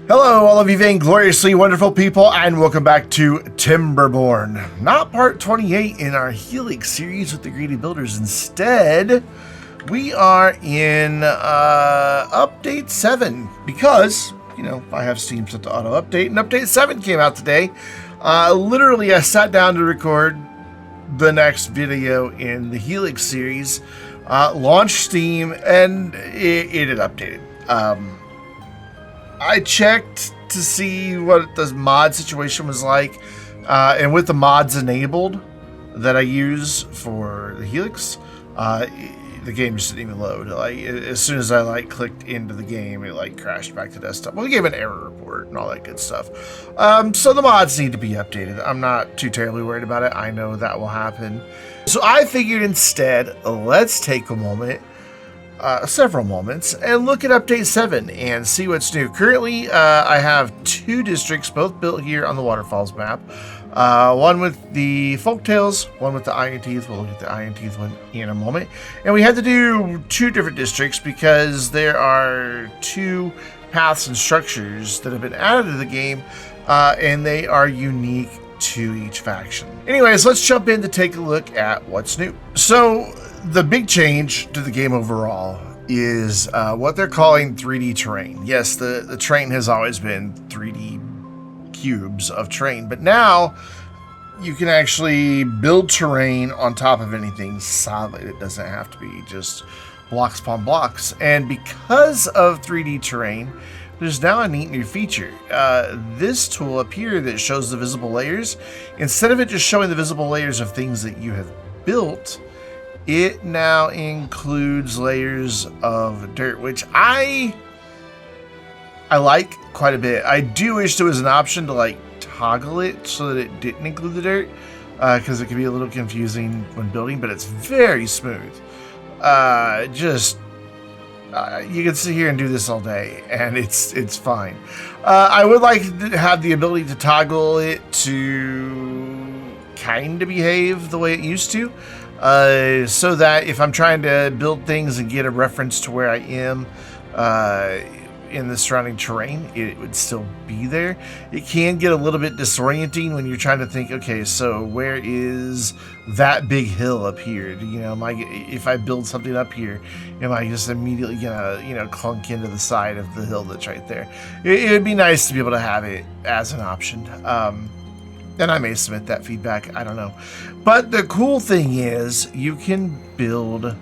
Hello, all of you vaingloriously wonderful people, and welcome back to Timberborn. Not part 28 in our Helix series with the Greedy Builders. Instead, we are in update 7 because, you know, I have Steam set to auto update, and update 7 came out today. Literally, I sat down to record the next video in the Helix series, launched Steam, and it had updated. I checked to see what the mod situation was like, and with the mods enabled that I use for the Helix, the game just didn't even load. Like, as soon as I clicked into the game, it crashed back to desktop. Well, we gave an error report and all that good stuff. So the mods need to be updated. I'm not too terribly worried about it. I know that will happen. So I figured instead, let's take a moment, several moments, and look at update 7 and see what's new. Currently, I have 2 districts, both built here on the Waterfalls map. One with the Folktales, one with the Iron Teeth. We'll look at the Iron Teeth one in a moment. And we had to do 2 different districts because there are 2 paths and structures that have been added to the game, and they are unique to each faction. Anyways, let's jump in to take a look at what's new. So the big change to the game overall is what they're calling 3D terrain. Yes, the terrain has always been 3D cubes of terrain, but now you can actually build terrain on top of anything solid. It doesn't have to be just blocks upon blocks. And because of 3D terrain, there's now a neat new feature. This tool up here that shows the visible layers, instead of it just showing the visible layers of things that you have built, it now includes layers of dirt, which I like quite a bit. I do wish there was an option to toggle it so that it didn't include the dirt, because it can be a little confusing when building, but it's very smooth. You can sit here and do this all day, and it's fine. I would like to have the ability to toggle it to kind of behave the way it used to. So that if I'm trying to build things and get a reference to where I am in the surrounding terrain, it would still be there. It can get a little bit disorienting when you're trying to think, okay, so where is that big hill up here? If I build something up here, am I just immediately gonna, clunk into the side of the hill that's right there? It would be nice to be able to have it as an option. And I may submit that feedback, I don't know. But the cool thing is you can build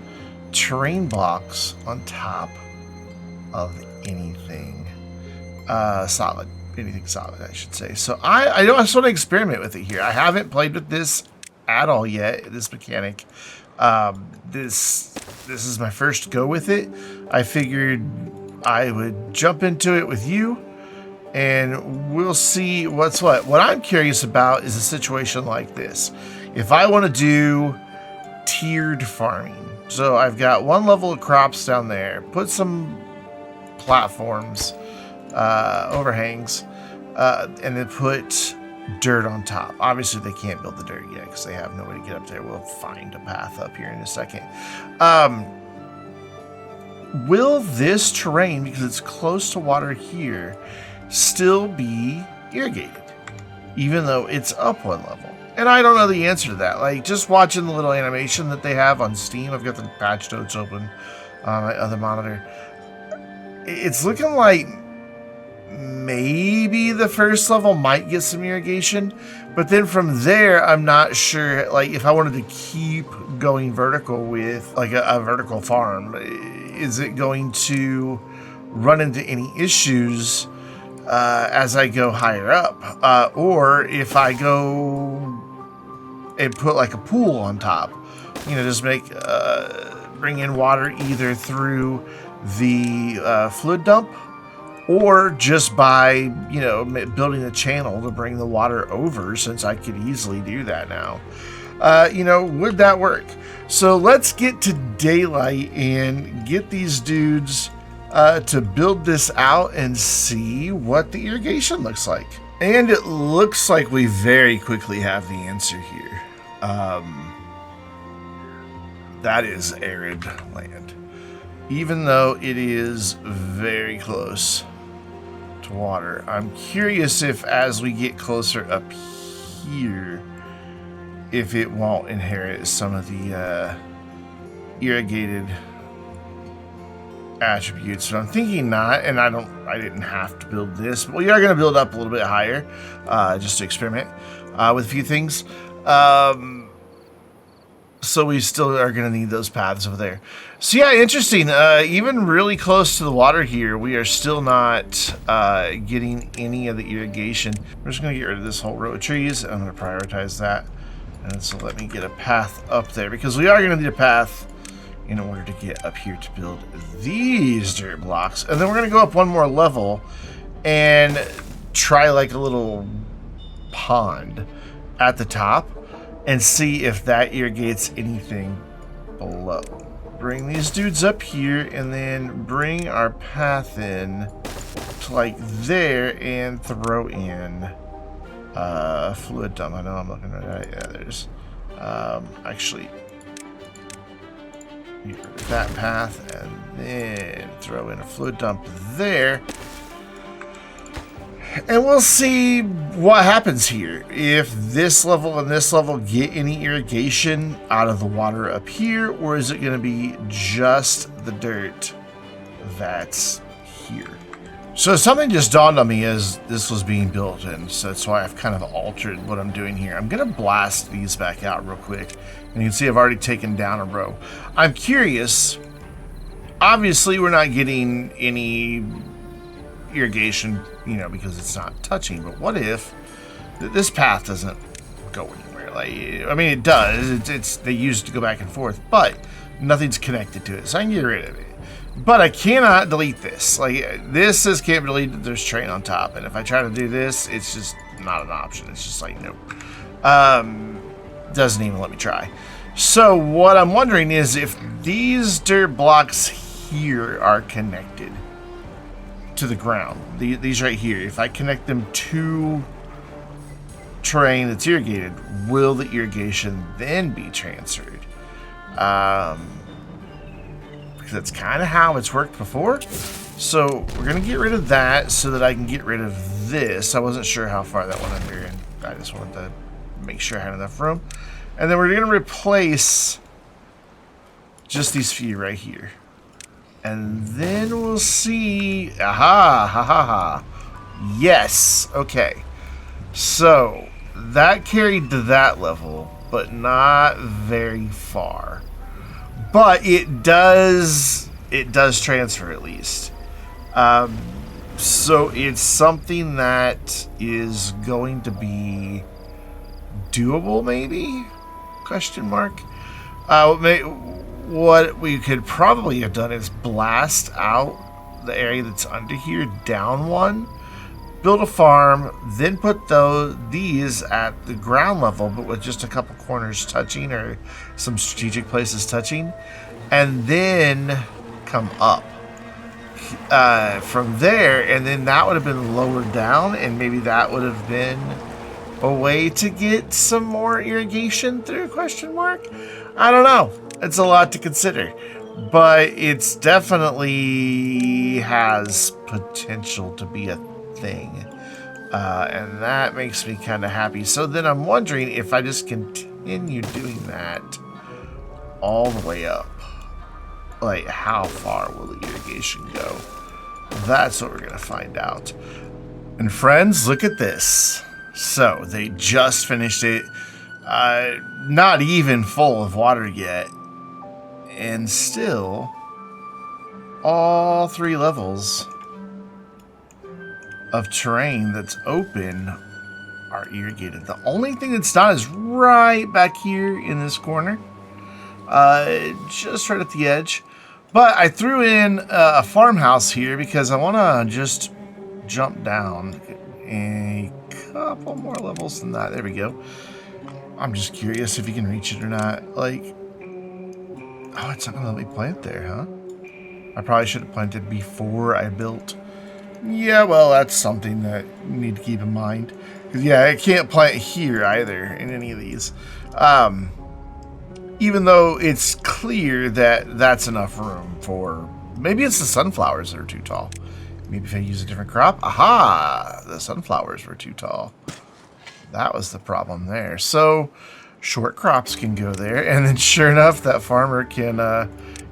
terrain blocks on top of anything solid. Anything solid, I should say. So I just want to experiment with it here. I haven't played with this at all yet, this mechanic. This is my first go with it. I figured I would jump into it with you, and we'll see what's what. What I'm curious about is a situation like this. If I want to do tiered farming, so I've got 1 level of crops down there, put some platforms, overhangs, and then put dirt on top. Obviously, they can't build the dirt yet because they have no way to get up there. We'll find a path up here in a second. Will this terrain, because it's close to water here, still be irrigated, even though it's up 1 level? And I don't know the answer to that. Just watching the little animation that they have on Steam, I've got the patch notes open on my other monitor. It's looking like maybe the first level might get some irrigation, but then from there, I'm not sure. If I wanted to keep going vertical with a vertical farm, is it going to run into any issues as I go higher up, or if I go and put a pool on top, just bring in water either through the fluid dump or just by building a channel to bring the water over, since I could easily do that now. Would that work? So let's get to daylight and get these dudes to build this out and see what the irrigation looks like. And it looks like we very quickly have the answer here. That is arid land. Even though it is very close to water. I'm curious if as we get closer up here, if it won't inherit some of the irrigated attributes. But I'm thinking not, and I didn't have to build this, but we are going to build up a little bit higher just to experiment with a few things. So we still are going to need those paths over there. So yeah, interesting. Even really close to the water here, we are still not getting any of the irrigation. We're just going to get rid of this whole row of trees. I'm going to prioritize that. And so let me get a path up there, because we are going to need a path in order to get up here to build these dirt blocks. And then we're going to go up one more level and try like a little pond at the top and see if that irrigates anything below. Bring these dudes up here and then bring our path in to like there and throw in fluid dump. I know I'm looking at that. Yeah, there's actually get rid of that path and then throw in a fluid dump there. And we'll see what happens here. If this level and this level get any irrigation out of the water up here, or is it going to be just the dirt that's here? So something just dawned on me as this was being built, and so that's why I've kind of altered what I'm doing here. I'm going to blast these back out real quick, and you can see I've already taken down a row. I'm curious. Obviously, we're not getting any irrigation, you know, because it's not touching. But what if this path doesn't go anywhere? Like, I mean, it does. It's they use it to go back and forth, but nothing's connected to it, so I can get rid of it. But I cannot delete this. Like, this says can't be deleted. There's train on top, and if I try to do this, it's just not an option. It's just like nope. Doesn't even let me try. So what I'm wondering is if these dirt blocks here are connected to the ground, these right here, if I connect them to terrain that's irrigated, will the irrigation then be transferred? Because that's kind of how it's worked before. So we're gonna get rid of that so that I can get rid of this. I wasn't sure how far that went under, and I just wanted to make sure I had enough room. And then we're gonna replace just these few right here. And then we'll see. Aha! Ha ha ha. Yes. Okay. So that carried to that level, but not very far. But it does transfer at least. So it's something that is going to be doable, maybe? Question mark. What we could probably have done is blast out the area that's under here down one, build a farm, then put these at the ground level, but with just a couple corners touching or some strategic places touching, and then come up from there, and then that would have been lowered down, and maybe that would have been a way to get some more irrigation through, question mark? I don't know. It's a lot to consider, but it's definitely has potential to be a thing, and that makes me kind of happy. So then I'm wondering if I just continue doing that all the way up, like how far will the irrigation go? That's what we're gonna find out. And friends, look at this. So they just finished it, not even full of water yet, and still all 3 levels of terrain that's open are irrigated. The only thing that's not is right back here in this corner, just right at the edge. But I threw in a farmhouse here because I want to just jump down a couple more levels than that. There we go. I'm just curious if you can reach it or not. Like, oh, it's not gonna let me plant there, huh? I probably should have planted before I built. Yeah, well, that's something that you need to keep in mind. 'Cause, yeah, I can't plant here either in any of these. Even though it's clear that that's enough room for, maybe it's the sunflowers that are too tall. Maybe if I use a different crop. Aha! The sunflowers were too tall. That was the problem there. So short crops can go there, and then sure enough, that farmer can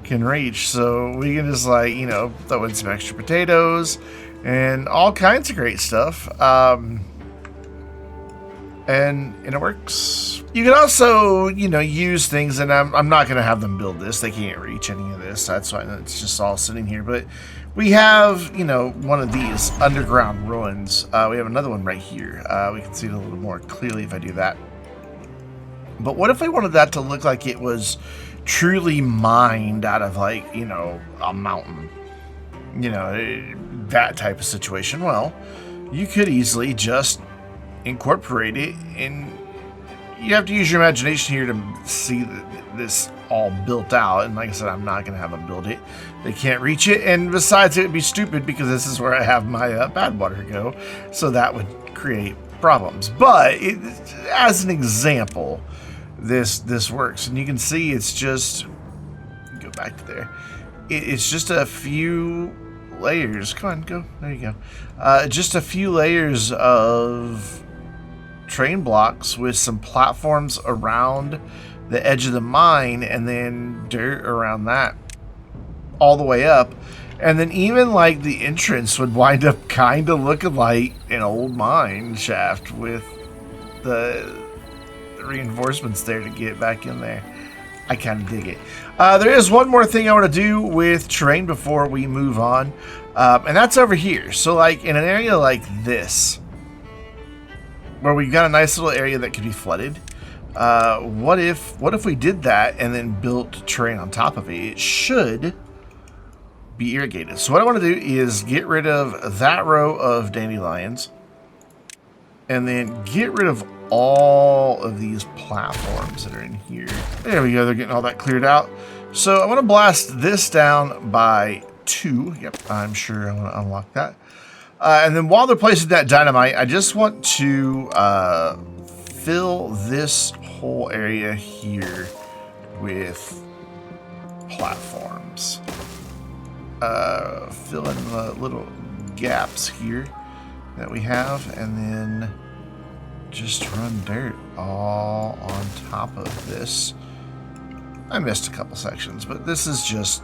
reach. So we can just, like, you know, throw in some extra potatoes and all kinds of great stuff. And it works. You can also, you know, use things, and I'm not going to have them build this. They can't reach any of this. That's why it's just all sitting here. But we have, you know, one of these underground ruins. We have another one right here. We can see it a little more clearly if I do that. But what if I wanted that to look like it was truly mined out of, like, you know, a mountain? You know, that type of situation. Well, you could easily just incorporate it, and you have to use your imagination here to see this all built out. And like I said, I'm not going to have them build it. They can't reach it, and besides, it would be stupid because this is where I have my bad water go, so that would create problems. But as an example, this works, and you can see it's just, go back to there, it's just a few layers. Come on, go, there you go. Just a few layers of train blocks with some platforms around the edge of the mine, and then dirt around that all the way up. And then even, like, the entrance would wind up kind of looking like an old mine shaft with the reinforcements there to get back in there. I kind of dig it. There is one more thing I want to do with terrain before we move on, and that's over here. So, like, in an area like this, where we've got a nice little area that could be flooded, what if we did that and then built terrain on top of it? It should be irrigated. So what I want to do is get rid of that row of dandelions, and then get rid of all of these platforms that are in here. There we go. They're getting all that cleared out. So I want to blast this down by 2. Yep, I'm sure I want to unlock that. And then while they're placing that dynamite, I just want to fill this whole area here with platforms. Fill in the little gaps here that we have, and then just run dirt all on top of this. I missed a couple sections, but this is just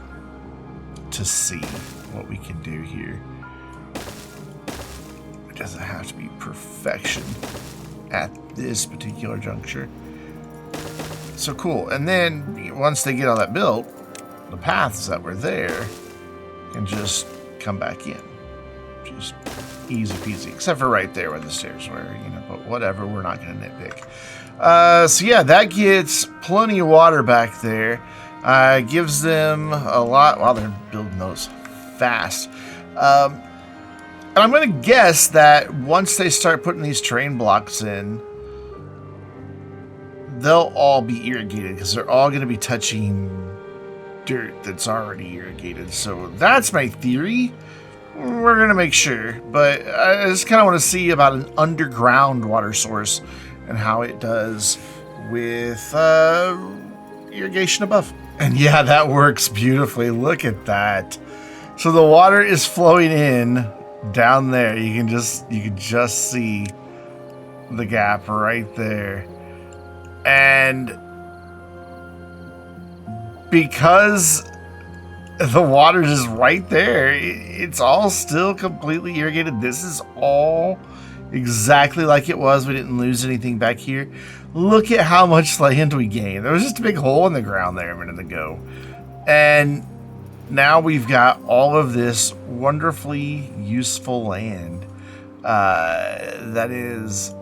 to see what we can do here. It doesn't have to be perfection at this particular juncture. So cool. And then once they get all that built, the paths that were there can just come back in. Just easy peasy, except for right there where the stairs were, you know, but whatever, we're not going to nitpick. So yeah, that gets plenty of water back there. Gives them a lot while they're building those fast. And I'm going to guess that once they start putting these terrain blocks in, they'll all be irrigated because they're all going to be touching dirt that's already irrigated. So that's my theory. We're going to make sure, but I just kind of want to see about an underground water source and how it does with irrigation above. And yeah, that works beautifully. Look at that. So the water is flowing in down there. You can just see the gap right there. And because the water is right there, it's all still completely irrigated. This is all exactly like it was. We didn't lose anything back here. Look at how much land we gained. There was just a big hole in the ground there a minute ago. And now we've got all of this wonderfully useful land. That's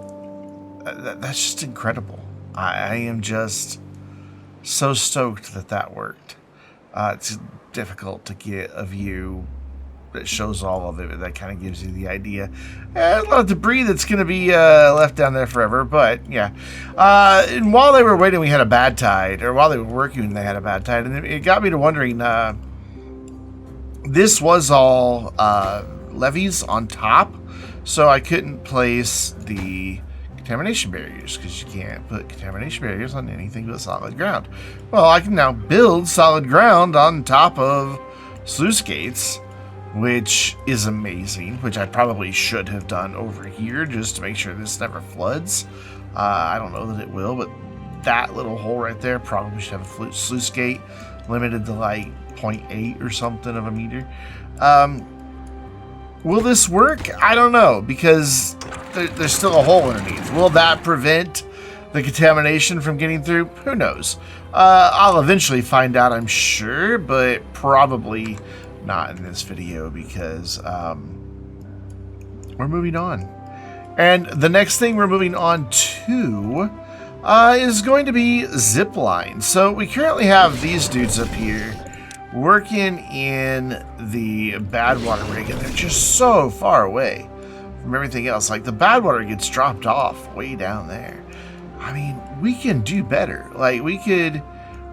just incredible. I am just so stoked that worked. It's difficult to get a view that shows all of it, but that kind of gives you the idea. A lot of debris that's going to be left down there forever, but yeah. And while they were waiting, we had a bad tide, or while they were working, they had a bad tide, and it got me to wondering, this was all levees on top, so I couldn't place the contamination barriers, because you can't put contamination barriers on anything but solid ground. Well, I can now build solid ground on top of sluice gates which is amazing, which I probably should have done over here just to make sure this never floods. I don't know that it will, but that little hole right there probably should have a sluice gate limited to like 0.8 or something of a meter. Will this work? I don't know, because there's still a hole underneath. Will that prevent the contamination from getting through? Who knows? I'll eventually find out, I'm sure, but probably not in this video, because we're moving on. And the next thing we're moving on to is going to be Ziplines. So we currently have these dudes up here working in the bad water rig, and they're just so far away from everything else. Like, the bad water gets dropped off way down there. I mean, we can do better. Like, we could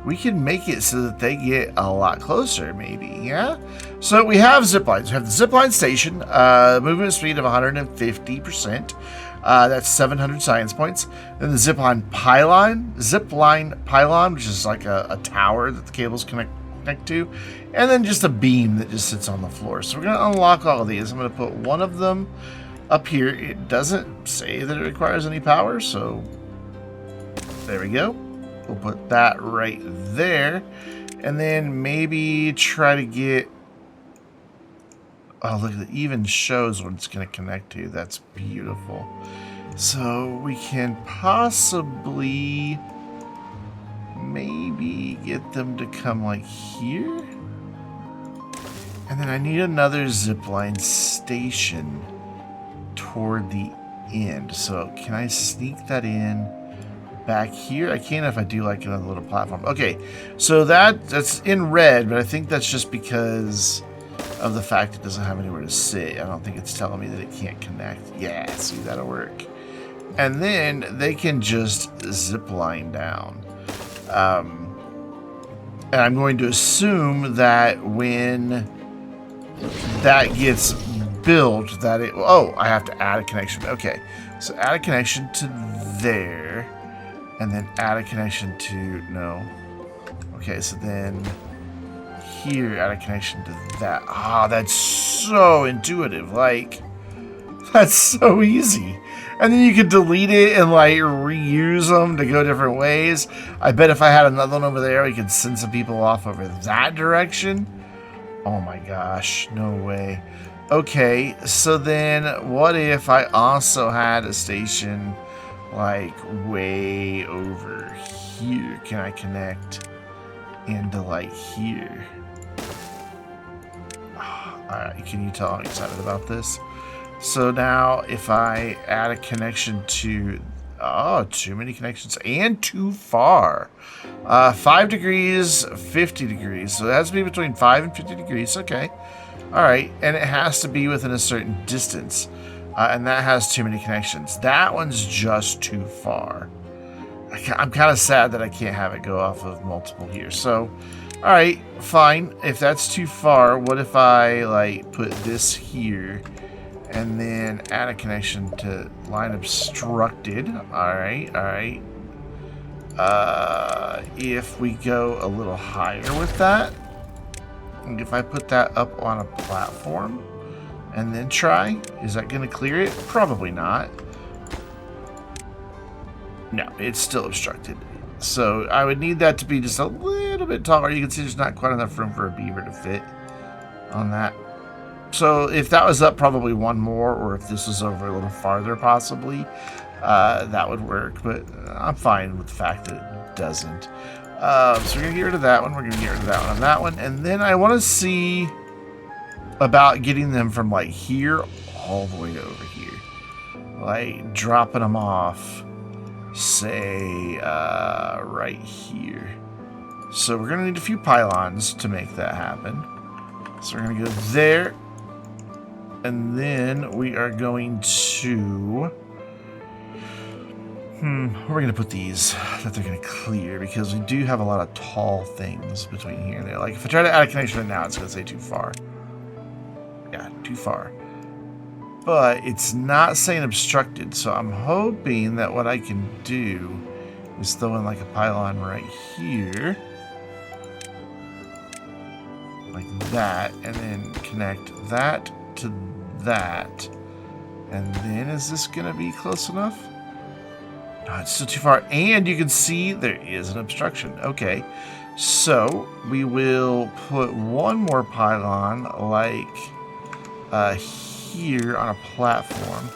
make it so that they get a lot closer, maybe, yeah? So we have ziplines. We have the zipline station, movement speed of 150%. That's 700 science points. Then the zipline pylon, which is like a tower that the cables connect to. And then just a beam that just sits on the floor. So we're going to unlock all of these. I'm going to put one of them up here. It doesn't say that it requires any power, so there we go. We'll put that right there. And then maybe try to get... Oh, look, it even shows what it's going to connect to. That's beautiful. So we can possibly maybe get them to come like here. And then I need another zipline station toward the end. So can I sneak that in back here? I can if I do like another little platform. Okay, so that's in red, but I think that's just because of the fact it doesn't have anywhere to sit. I don't think it's telling me that it can't connect. Yeah, see, that'll work. And then they can just zip line down. And I'm going to assume that when that gets built, that it... Oh, I have to add a connection. Okay, so add a connection to there. And then add a connection to... No. Okay, so then... Here, add a connection to that. Ah, that's so intuitive. Like, that's so easy. And then you could delete it and, like, reuse them to go different ways. I bet if I had another one over there, we could send some people off over that direction. Oh my gosh, no way. Okay, so then what if I also had a station, like, way over here? Can I connect into, like, here? Alright, can you tell I'm excited about this? So now if I add a connection to... Oh, too many connections and too far. 5 degrees, 50 degrees. So it has to be between 5 and 50 degrees. Okay. Alright, and it has to be within a certain distance. And that has too many connections. That one's just too far. I'm kind of sad that I can't have it go off of multiple here. So... Alright, fine. If that's too far, what if I, like, put this here and then add a connection to line obstructed? Alright, alright. If we go a little higher with that, and if I put that up on a platform and then try, is that going to clear it? Probably not. No, it's still obstructed. So I would need that to be just a little bit taller. You can see there's not quite enough room for a beaver to fit on that. So if that was up probably one more, or if this was over a little farther possibly, that would work. But I'm fine with the fact that it doesn't. So we're going to get rid of that one. We're going to get rid of that one on that one. And then I want to see about getting them from like here all the way over here. Like dropping them off. Say right here. So we're gonna need a few pylons to make that happen. So we're gonna go there, and then we are going to where are we gonna put these that they're gonna clear, because we do have a lot of tall things between here and there. Like if I try to add a connection right now, it's gonna say too far. Yeah, too far. But it's not saying obstructed, so I'm hoping that what I can do is throw in like a pylon right here. Like that, and then connect that to that. And then is this going to be close enough? No, it's still too far. And you can see there is an obstruction. Okay. So we will put one more pylon like here on a platform.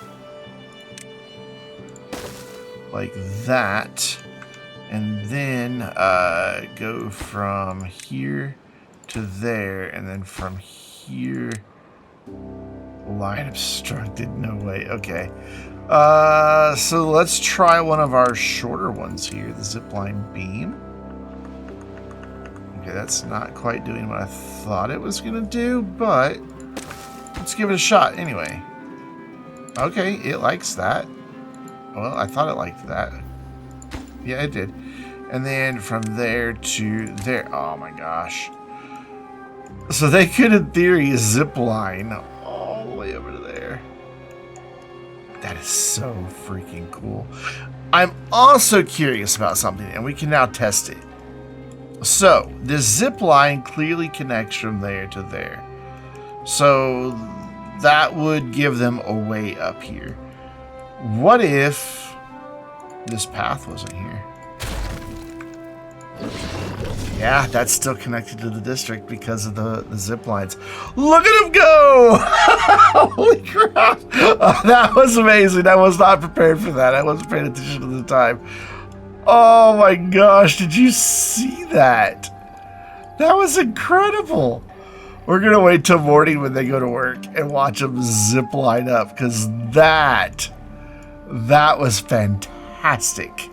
Like that. And then go from here to there. And then from here. Line obstructed. No way. Okay. So let's try one of our shorter ones here. The zipline beam. Okay, that's not quite doing what I thought it was going to do, but let's give it a shot anyway. Okay, it likes that. Well, I thought it liked that. Yeah, it did. And then from there to there. Oh my gosh. So they could, in theory, zip line all the way over to there. That is so freaking cool. I'm also curious about something, and we can now test it. So, this zip line clearly connects from there to there. So, that would give them a way up here. What if this path wasn't here? Yeah, that's still connected to the district because of the zip lines. Look at him go! Holy crap! Oh, that was amazing. I was not prepared for that. I wasn't paying attention to the time. Oh my gosh, did you see that? That was incredible. We're going to wait till morning when they go to work and watch them zip line up because that was fantastic.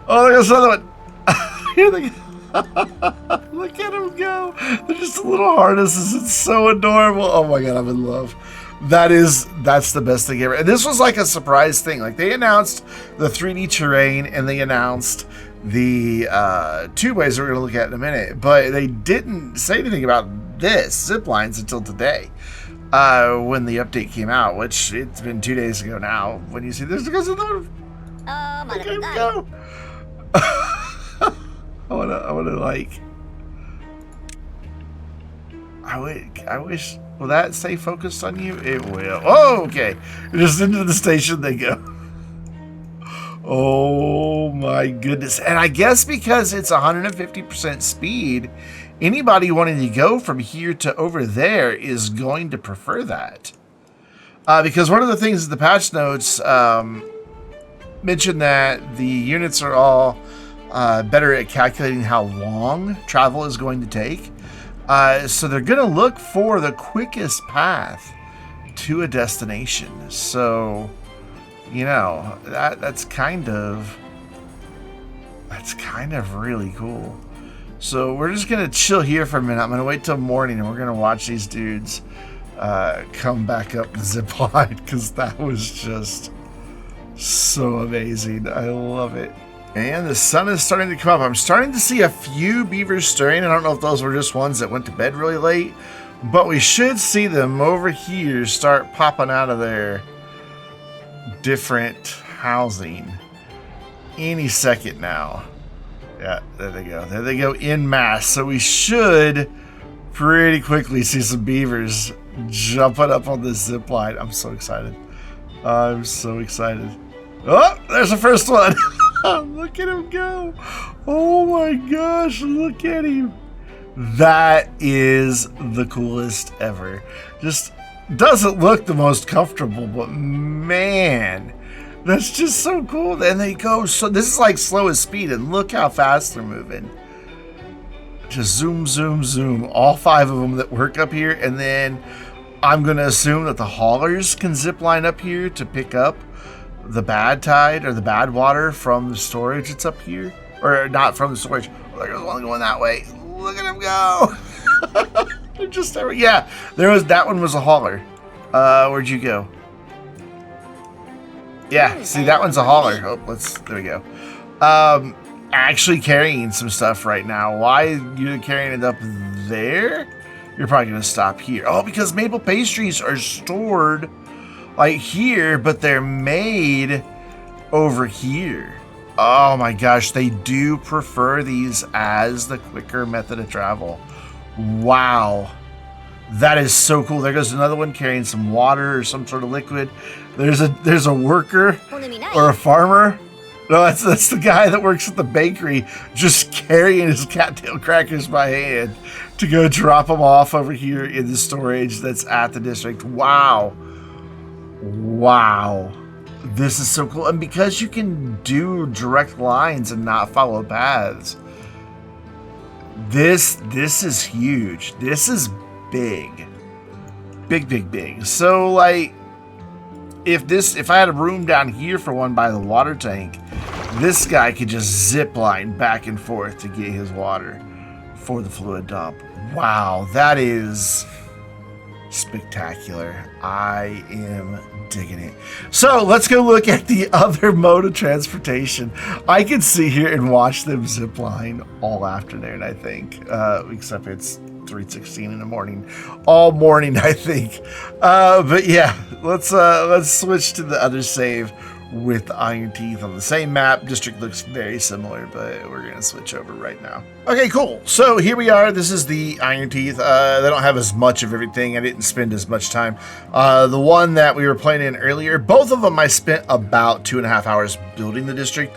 Oh, there's another one. Here they go. Look at them go. They're just little harnesses. It's so adorable. Oh my god, I'm in love. That's the best thing ever. And this was like a surprise thing. Like they announced the 3D terrain and they announced the Tubeways we're going to look at in a minute, but they didn't say anything about this ziplines until today. When the update came out, which it's been 2 days ago now. When you see this, because of the go. I wanna like. I wish. Will that stay focused on you? It will. Oh, okay. Just into the station they go. Oh my goodness! And I guess because it's 150% speed, anybody wanting to go from here to over there is going to prefer that. Because one of the things in the patch notes mentioned that the units are all better at calculating how long travel is going to take. So they're going to look for the quickest path to a destination. So, you know, that's kind of really cool. So we're just going to chill here for a minute. I'm going to wait till morning and we're going to watch these dudes come back up the zip line because that was just so amazing. I love it. And the sun is starting to come up. I'm starting to see a few beavers stirring. I don't know if those were just ones that went to bed really late, but we should see them over here start popping out of their different housing any second now. Yeah, there they go. There they go en masse. So we should pretty quickly see some beavers jumping up on this zip line. I'm so excited. I'm so excited. Oh, there's the first one. Look at him go. Oh my gosh, look at him. That is the coolest ever. Just doesn't look the most comfortable, but man, that's just so cool. And they go, so this is like slowest speed, and look how fast they're moving. Just zoom, zoom, zoom. All 5 of them that work up here, and then I'm going to assume that the haulers can zip line up here to pick up the bad tide or the bad water from the storage that's up here. Or not from the storage. Oh, there goes one going that way. Look at him go. They're just there. Yeah, that one was a hauler. Where'd you go? Yeah, see, that one's a hauler. Oh, there we go. Actually carrying some stuff right now. Why you're carrying it up there? You're probably going to stop here. Oh, because maple pastries are stored like here, but they're made over here. Oh my gosh, they do prefer these as the quicker method of travel. Wow. That is so cool. There goes another one carrying some water or some sort of liquid. There's a worker or a farmer. No, that's the guy that works at the bakery, just carrying his cattail crackers by hand to go drop them off over here in the storage that's at the district. Wow. Wow. This is so cool. And because you can do direct lines and not follow paths, this is huge. This is big. Big. So like if I had a room down here for one by the water tank, this guy could just zip line back and forth to get his water for the fluid dump. Wow, that is spectacular. I am digging it. So let's go look at the other mode of transportation. I can sit here and watch them zip line all afternoon, I think, except it's 3:16 in the morning, all morning, I think. But yeah, let's switch to the other save with Iron Teeth on the same map. District looks very similar, but we're gonna switch over right now. Okay, cool. So here we are. This is the Iron Teeth. They don't have as much of everything. I didn't spend as much time. The one that we were playing in earlier, both of them I spent about 2.5 hours building the district.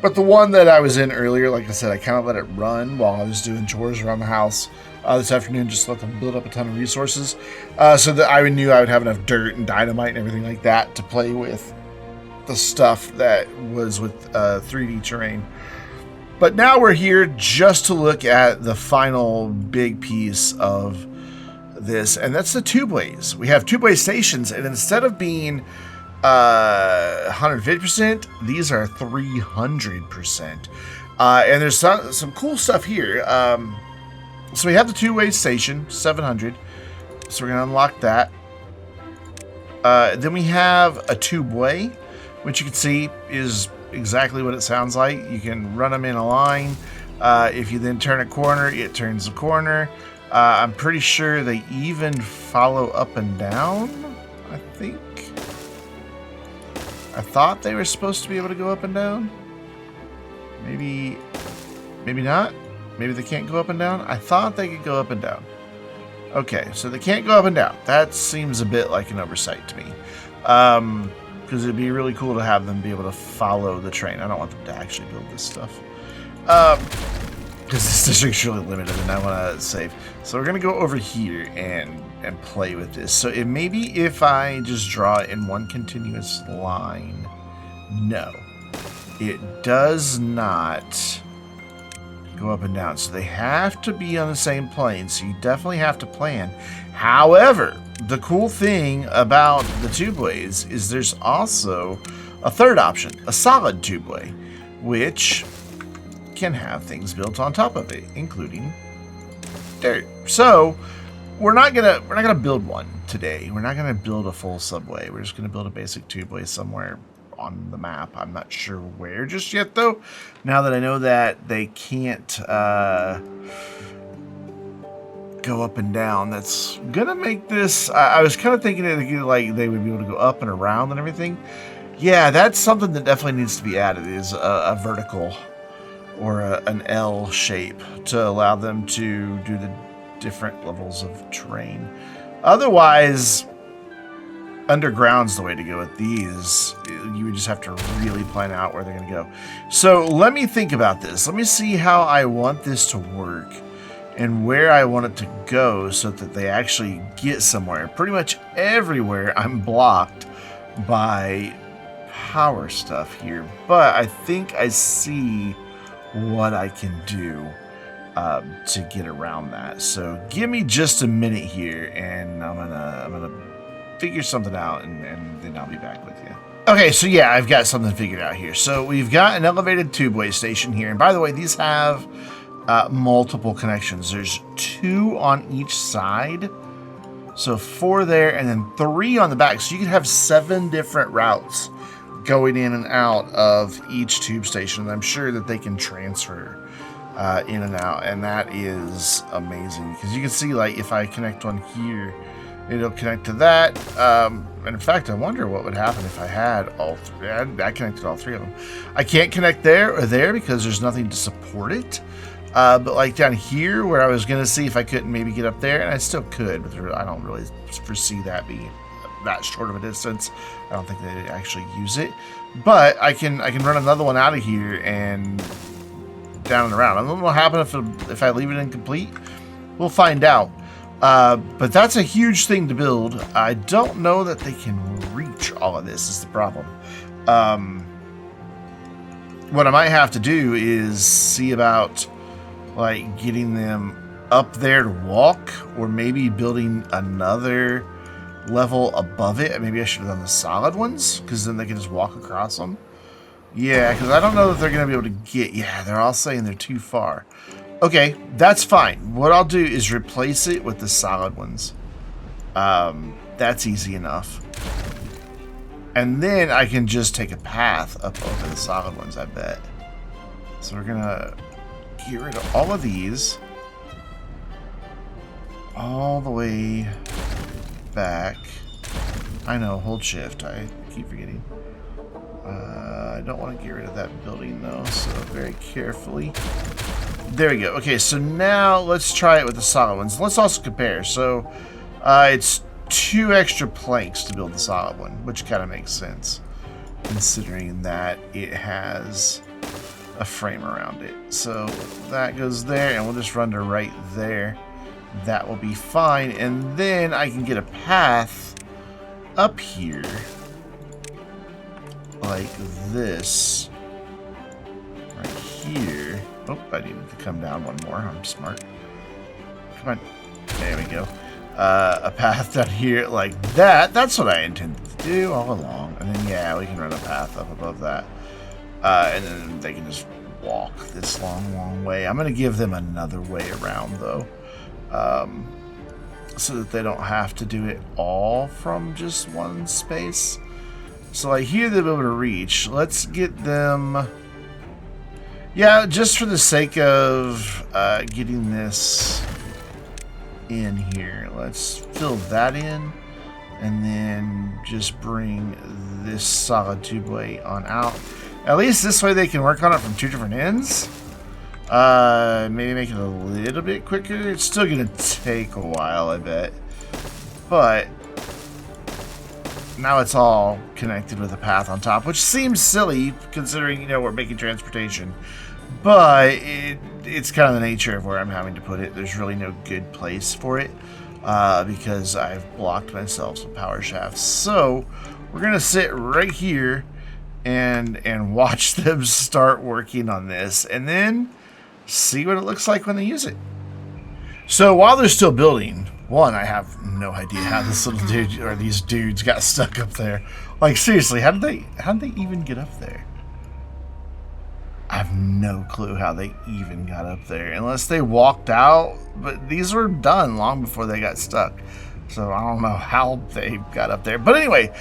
But the one that I was in earlier, like I said, I kind of let it run while I was doing chores around the house this afternoon, just let them build up a ton of resources so that I knew I would have enough dirt and dynamite and everything like that to play with the stuff that was with 3D terrain. But now we're here just to look at the final big piece of this, and that's the Tubeways. We have Tubeway stations, and instead of being 150%, these are 300%. And there's some cool stuff here. So we have the two-way station, 700. So we're going to unlock that. Then we have a tubeway, which you can see is exactly what it sounds like. You can run them in a line. If you then turn a corner, it turns a corner. I'm pretty sure they even follow up and down, I think. I thought they were supposed to be able to go up and down. Maybe not. Maybe they can't go up and down. I thought they could go up and down. Okay, so they can't go up and down. That seems a bit like an oversight to me. Because it'd be really cool to have them be able to follow the train. I don't want them to actually build this stuff. Because this district's really limited and I want to save. So we're going to go over here and play with this. So maybe if I just draw it in one continuous line. No. It does not go up and down. So they have to be on the same plane. So you definitely have to plan. However, the cool thing about the tubeways is there's also a third option, a solid tubeway, which can have things built on top of it, including dirt. So we're not gonna build one today. We're not gonna build a full subway. We're just gonna build a basic tubeway somewhere on the map. I'm not sure where just yet, though. Now that I know that they can't go up and down, that's gonna make this. I was kind of thinking that like they would be able to go up and around and everything. Yeah, that's something that definitely needs to be added. Is a vertical or an L shape to allow them to do the different levels of terrain. Otherwise, underground's the way to go with these. You would just have to really plan out where they're going to go. So let me think about this. Let me see how I want this to work and where I want it to go so that they actually get somewhere. Pretty much everywhere I'm blocked by power stuff here, but I think I see what I can do to get around that. So give me just a minute here, and I'm gonna figure something out, and then I'll be back with you. Okay, so yeah, I've got something figured out here. So we've got an elevated tubeway station here, and by the way, these have multiple connections. There's 2 on each side, so 4 there, and then 3 on the back. So you could have 7 different routes going in and out of each tube station. And I'm sure that they can transfer in and out, and that is amazing because you can see, like, if I connect one here, it'll connect to that. And in fact, I wonder what would happen if I had all 3. I connected all 3 of them. I can't connect there or there because there's nothing to support it. But like down here where I was going to see if I couldn't maybe get up there, and I still could, but I don't really foresee that being that short of a distance. I don't think they actually use it. But I can run another one out of here and down and around. I don't know what will happen if I leave it incomplete. We'll find out. But that's a huge thing to build. I don't know that they can reach all of this is the problem. What I might have to do is see about like getting them up there to walk, or maybe building another level above it. Maybe I should have done the solid ones, because then they can just walk across them. Yeah, because I don't know that they're going to be able to get... Yeah, they're all saying they're too far. Okay, that's fine. What I'll do is replace it with the solid ones. That's easy enough. And then I can just take a path up over the solid ones, I bet. So we're going to get rid of all of these. All the way back. I know, hold shift. I keep forgetting. I don't want to get rid of that building though, so very carefully. There we go. Okay, so now let's try it with the solid ones. Let's also compare. So it's 2 extra planks to build the solid one, which kind of makes sense considering that it has a frame around it. So that goes there, and we'll just run to right there. That will be fine, and then I can get a path up here like this right here. Oh, I needed to come down one more. I'm smart. Come on. There we go. A path down here like that. That's what I intended to do all along. And then, yeah, we can run a path up above that. And then they can just walk this long way. I'm going to give them another way around, though. So that they don't have to do it all from just one space. So like here they'll be able to reach. Let's get them... Yeah, just for the sake of getting this in here, let's fill that in, and then just bring this solid tubeway on out. At least this way they can work on it from 2 different ends. Maybe make it a little bit quicker. It's still gonna take a while, I bet. But now it's all connected with a path on top, which seems silly considering, you know, we're making transportation. But it's kind of the nature of where I'm having to put it. There's really no good place for it because I've blocked myself with power shafts. So we're gonna sit right here and watch them start working on this, and then see what it looks like when they use it. So while they're still building, one, I have no idea how this little dude or these dudes got stuck up there. Like seriously, how did they even get up there? I have no clue how they even got up there, unless they walked out. But these were done long before they got stuck, so I don't know how they got up there. But anyway,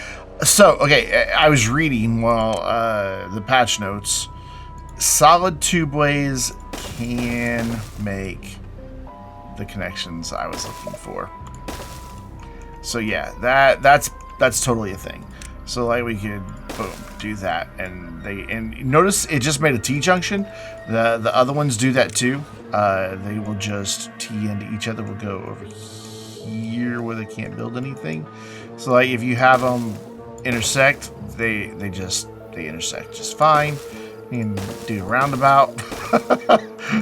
so okay, I was reading while the patch notes. Solid tubeways can make the connections I was looking for. So yeah, that's totally a thing. So like we could boom do that, and notice it just made a T-junction. The other ones do that too. They will just T into each other. We'll go over here where they can't build anything. So like if you have them intersect, they intersect just fine. You can do a roundabout.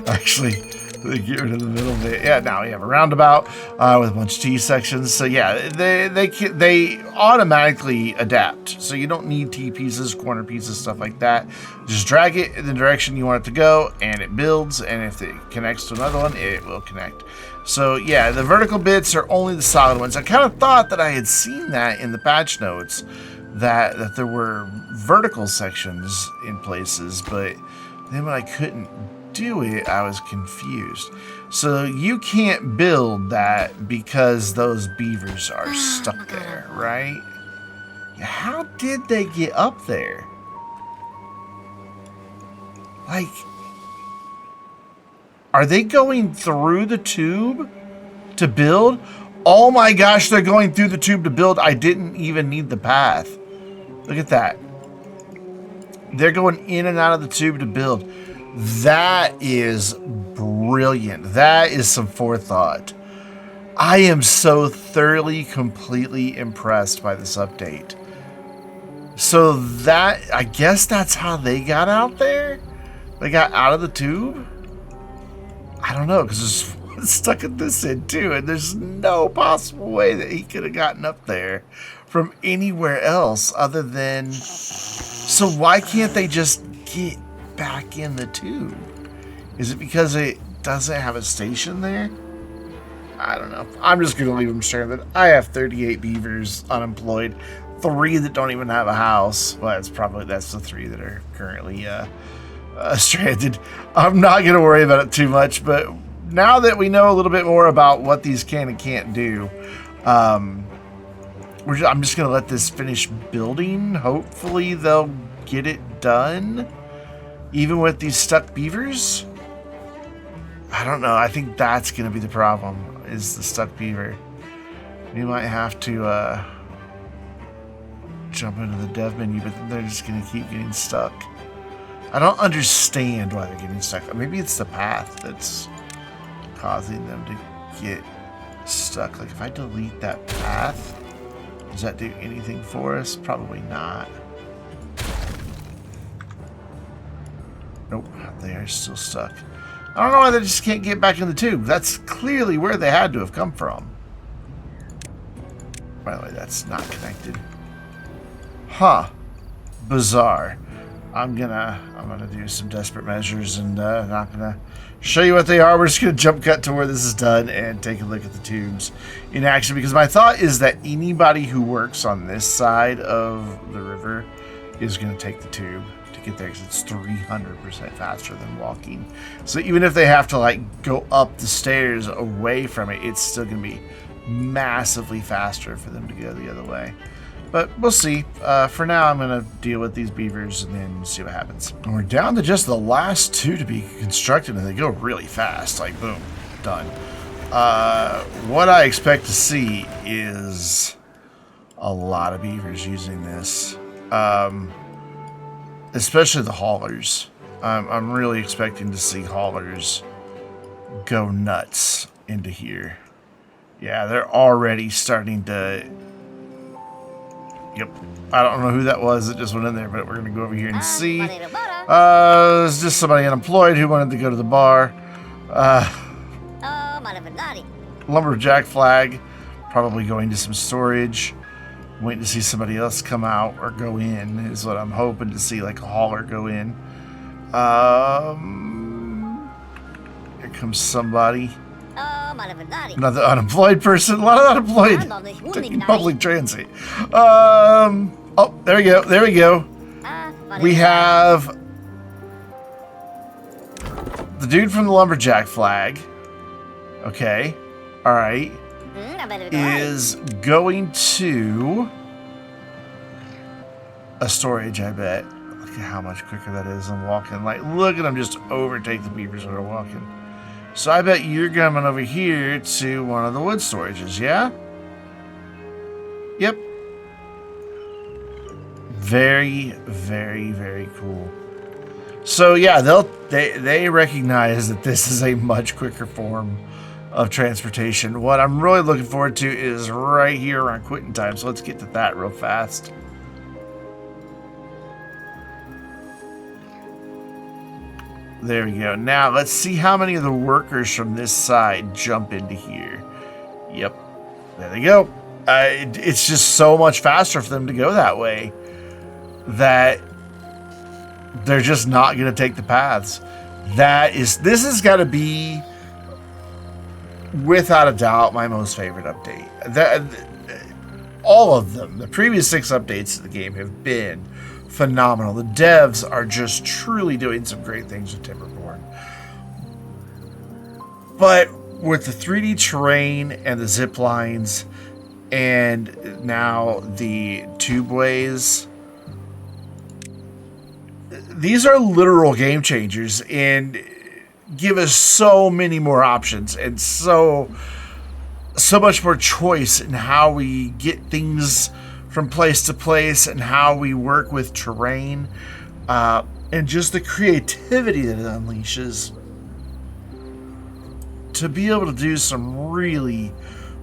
Actually, they get rid of the middle bit. Yeah, now we have a roundabout with a bunch of T sections. So yeah, they automatically adapt. So you don't need T pieces, corner pieces, stuff like that. Just drag it in the direction you want it to go, and it builds. And if it connects to another one, it will connect. So yeah, the vertical bits are only the solid ones. I kind of thought that I had seen that in the patch notes, that there were vertical sections in places, but then when I couldn't do it, I was confused. So you can't build that because those beavers are stuck there, right? How did they get up there? Like, are they going through the tube to build? Oh my gosh, they're going through the tube to build. I didn't even need the path. Look at that. They're going in and out of the tube to build. That is brilliant. That is some forethought. I am so thoroughly, completely impressed by this update. So that, I guess that's how they got out there? They got out of the tube? I don't know, because there's one stuck at this end too, and there's no possible way that he could have gotten up there from anywhere else other than... So why can't they just get back in the tube? Is it because it doesn't have a station there? I don't know. I'm just going to leave them stranded. I have 38 beavers unemployed. 3 that don't even have a house. Well, that's the 3 that are currently stranded. I'm not going to worry about it too much, but now that we know a little bit more about what these can and can't do, I'm just going to let this finish building. Hopefully they'll get it done, even with these stuck beavers. I don't know. I think that's going to be the problem, is the stuck beaver. We might have to jump into the dev menu, but then they're just going to keep getting stuck. I don't understand why they're getting stuck. Maybe it's the path that's causing them to get stuck. Like, if I delete that path, does that do anything for us? Probably not. Nope, they are still stuck. I don't know why they just can't get back in the tube. That's clearly where they had to have come from. By the way, that's not connected. Huh. Bizarre. I'm gonna do some desperate measures and not gonna show you what they are. We're just gonna jump cut to where this is done and take a look at the tubes in action, because my thought is that anybody who works on this side of the river is gonna take the tube to get there, because it's 300% faster than walking. So even if they have to like go up the stairs away from it, it's still gonna be massively faster for them to go the other way. But we'll see. For now, I'm going to deal with these beavers and then see what happens. And we're down to just the last 2 to be constructed, and they go really fast. Like, boom, done. What I expect to see is a lot of beavers using this. Especially the haulers. I'm really expecting to see haulers go nuts into here. Yeah, they're already starting to... Yep. I don't know who that was that just went in there, but we're going to go over here and see. It's just somebody unemployed who wanted to go to the bar. Lumberjack flag. Probably going to some storage. Waiting to see somebody else come out or go in is what I'm hoping to see, like a hauler go in. Here comes somebody. Another unemployed person. A lot of unemployed taking public transit. Oh, there we go. There we go. We have the dude from the lumberjack flag. Okay. All right. Is going to a storage, I bet. Look at how much quicker that is than walking. Like, look at them just overtake the beavers that are walking. So I bet you're coming over here to one of the wood storages, yeah? Yep. Very, very, very cool. So yeah, they recognize that this is a much quicker form of transportation. What I'm really looking forward to is right here around quitting time. So let's get to that real fast. There we go. Now, let's see how many of the workers from this side jump into here. Yep. There they go. It's just so much faster for them to go that way that they're just not going to take the paths. This has got to be, without a doubt, my most favorite update. All of them, the previous 6 updates to the game have been phenomenal. The devs are just truly doing some great things with Timberborn. But with the 3D terrain and the ziplines and now the tubeways, these are literal game changers and give us so many more options and so much more choice in how we get things from place to place and how we work with terrain. and just the creativity that it unleashes to be able to do some really,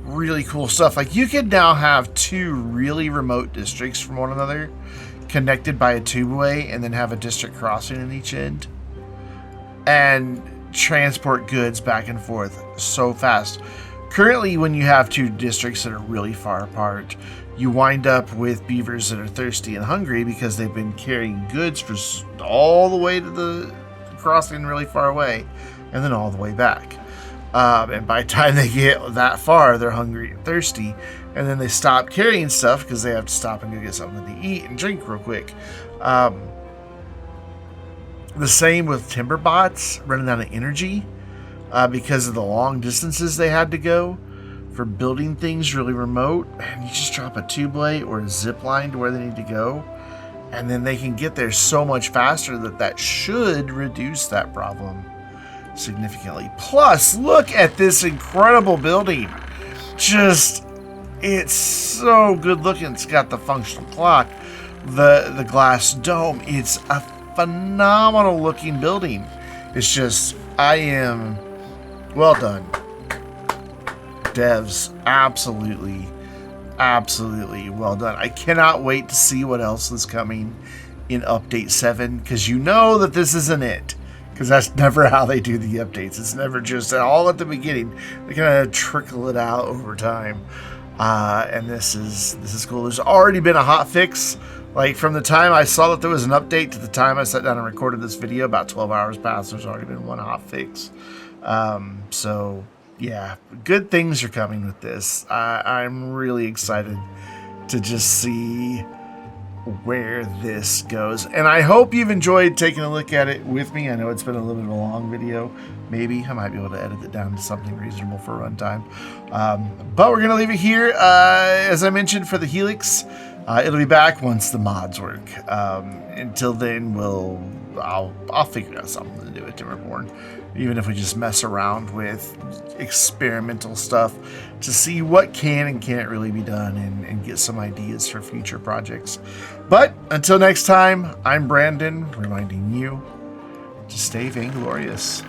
really cool stuff. Like, you can now have 2 really remote districts from one another connected by a tubeway, and then have a district crossing in each end and transport goods back and forth so fast. Currently, when you have 2 districts that are really far apart, you wind up with beavers that are thirsty and hungry because they've been carrying goods for all the way to the crossing really far away and then all the way back. And by the time they get that far, they're hungry and thirsty, and then they stop carrying stuff because they have to stop and go get something to eat and drink real quick. The same with timber bots running out of energy because of the long distances they had to go for building things really remote. And you just drop a tubeway or a zip line to where they need to go, and then they can get there so much faster that should reduce that problem significantly. Plus, look at this incredible building. Just, it's so good looking. It's got the functional clock, the glass dome. It's a phenomenal looking building. It's just, well done, devs. Absolutely well done. I cannot wait to see what else is coming in update 7, because you know that this isn't it, because that's never how they do the updates. It's never just all at the beginning. They kind of trickle it out over time. And this is cool. There's already been a hot fix. Like, from the time I saw that there was an update to the time I sat down and recorded this video, about 12 hours passed. There's already been one hot fix. So yeah, good things are coming with this. I'm really excited to just see where this goes, and I hope you've enjoyed taking a look at it with me. I know it's been a little bit of a long video. Maybe I might be able to edit it down to something reasonable for runtime, but we're gonna leave it here. As I mentioned, for the Helix, it'll be back once the mods work. Until then, I'll figure out something to do with Timberborn, even if we just mess around with experimental stuff to see what can and can't really be done, and get some ideas for future projects. But until next time, I'm Brandon, reminding you to stay vainglorious.